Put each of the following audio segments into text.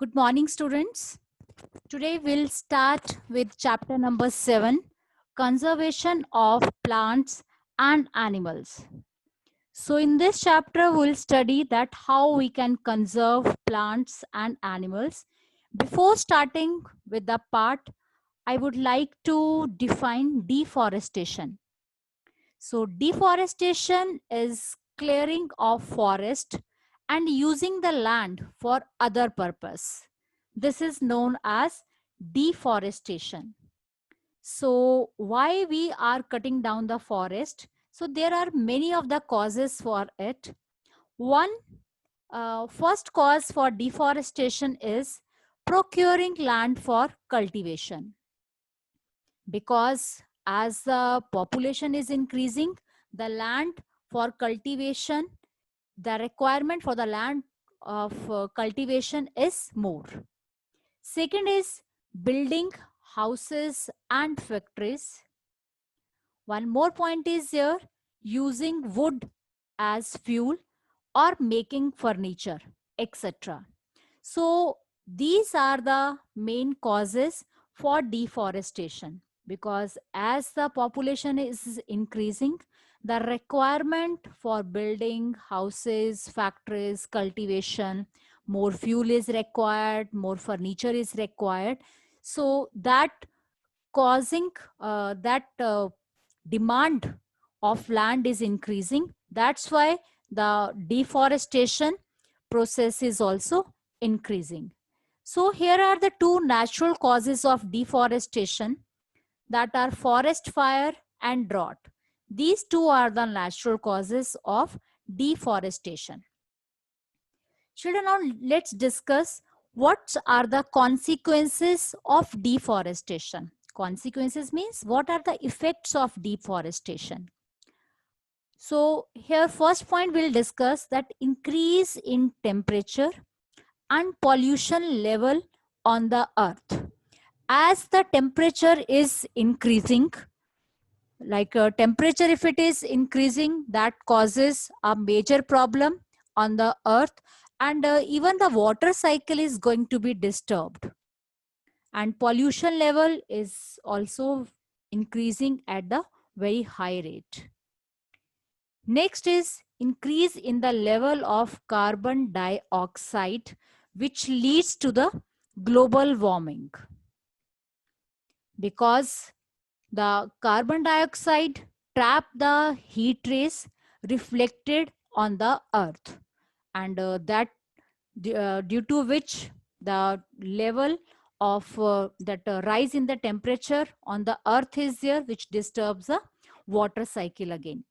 Good morning, students. Today we'll start with chapter number 7, Conservation of Plants and Animals. So in this chapter, we'll study that how we can conserve plants and animals. Before starting with the part, I would like to define deforestation. So deforestation is clearing of forest and using the land for other purpose. This is known as deforestation. So why we are cutting down the forest? So there are many of the causes for it. One first cause for deforestation is procuring land for cultivation, because as the population is increasing, the land for cultivation, the requirement for the land of cultivation is more. Second is building houses and factories. One more point is here, using wood as fuel or making furniture, etc. So these are the main causes for deforestation, because as the population is increasing, the requirement for building houses, factories, cultivation, more fuel is required, more furniture is required. So that causing that demand of land is increasing. That's why the deforestation process is also increasing. So here are the two natural causes of deforestation, that are forest fire and drought. These two are the natural causes of deforestation. Children, now let's discuss what are the consequences of deforestation. Consequences means what are the effects of deforestation. So here first point we'll discuss that increase in temperature and pollution level on the earth. As the temperature is increasing, like temperature if it is increasing, that causes a major problem on the earth, and even the water cycle is going to be disturbed, and pollution level is also increasing at the very high rate. Next is increase in the level of carbon dioxide, which leads to the global warming, because the carbon dioxide trap the heat rays reflected on the earth, and that due to which the level of that rise in the temperature on the earth is there, which disturbs the water cycle again.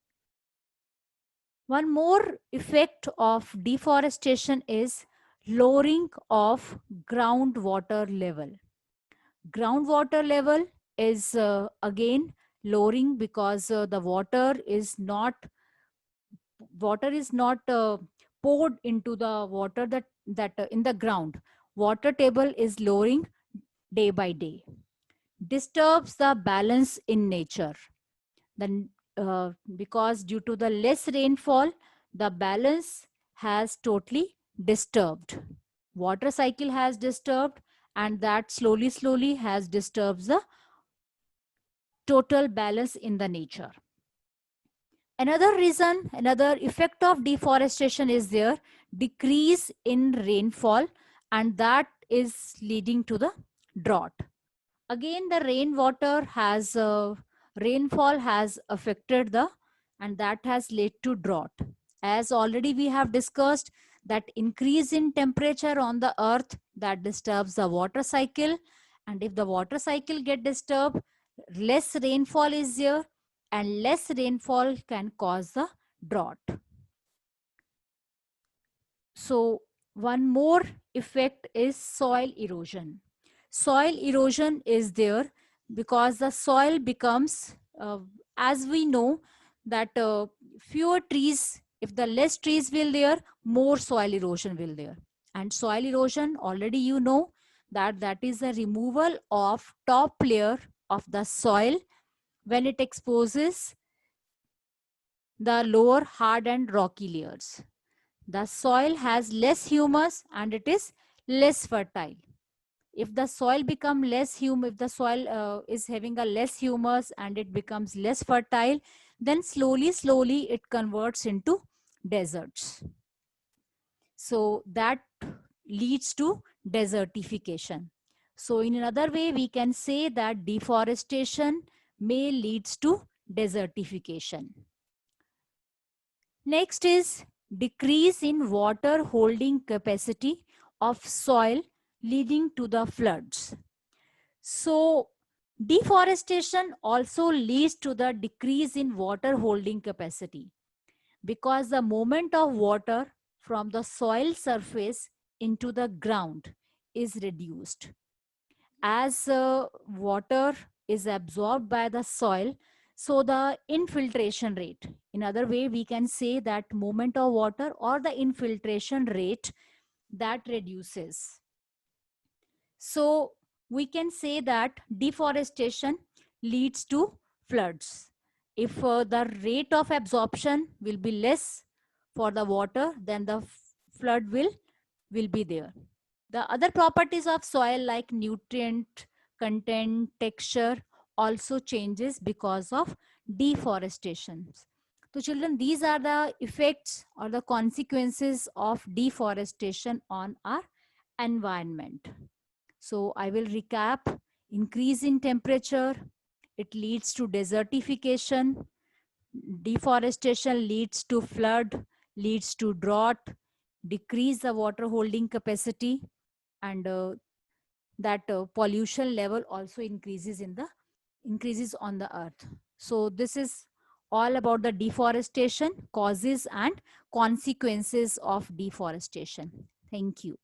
One more effect of deforestation is lowering of groundwater level. Groundwater level is again lowering, because the water is not poured into the water that in the ground. Water table is lowering day by day, disturbs the balance in nature. Then because due to the less rainfall, the balance has totally disturbed, water cycle has disturbed, and that slowly has disturbs the total balance in the nature. Another reason, another effect of deforestation is there, decrease in rainfall, and that is leading to the drought. Again, the rainfall has affected the, and that has led to drought. As already we have discussed, that increase in temperature on the earth, that disturbs the water cycle, and if the water cycle get disturbed, less rainfall is there, and less rainfall can cause the drought. So one more effect is soil erosion. Soil erosion is there because the soil becomes, as we know, that fewer trees, if the less trees will there, more soil erosion will there. And soil erosion, already you know, that is the removal of top layer of the soil when it exposes the lower hard and rocky layers. The soil has less humus and it is less fertile. If the soil become less if the soil is having a less humus and it becomes less fertile, then slowly it converts into deserts. So that leads to desertification. So in another way, we can say that deforestation may leads to desertification. Next is decrease in water holding capacity of soil leading to the floods. So deforestation also leads to the decrease in water holding capacity, because the movement of water from the soil surface into the ground is reduced. As water is absorbed by the soil, so the infiltration rate, in other way we can say that movement of water or the infiltration rate, that reduces. So we can say that deforestation leads to floods. If the rate of absorption will be less for the water, then the flood will be there. The other properties of soil like nutrient content, texture also changes because of deforestation. So children, these are the effects or the consequences of deforestation on our environment. So I will recap. Increase in temperature, it leads to desertification. Deforestation leads to flood, leads to drought, decrease the water holding capacity, and that pollution level also increases on the earth. So this is all about the deforestation, causes and consequences of deforestation. Thank you.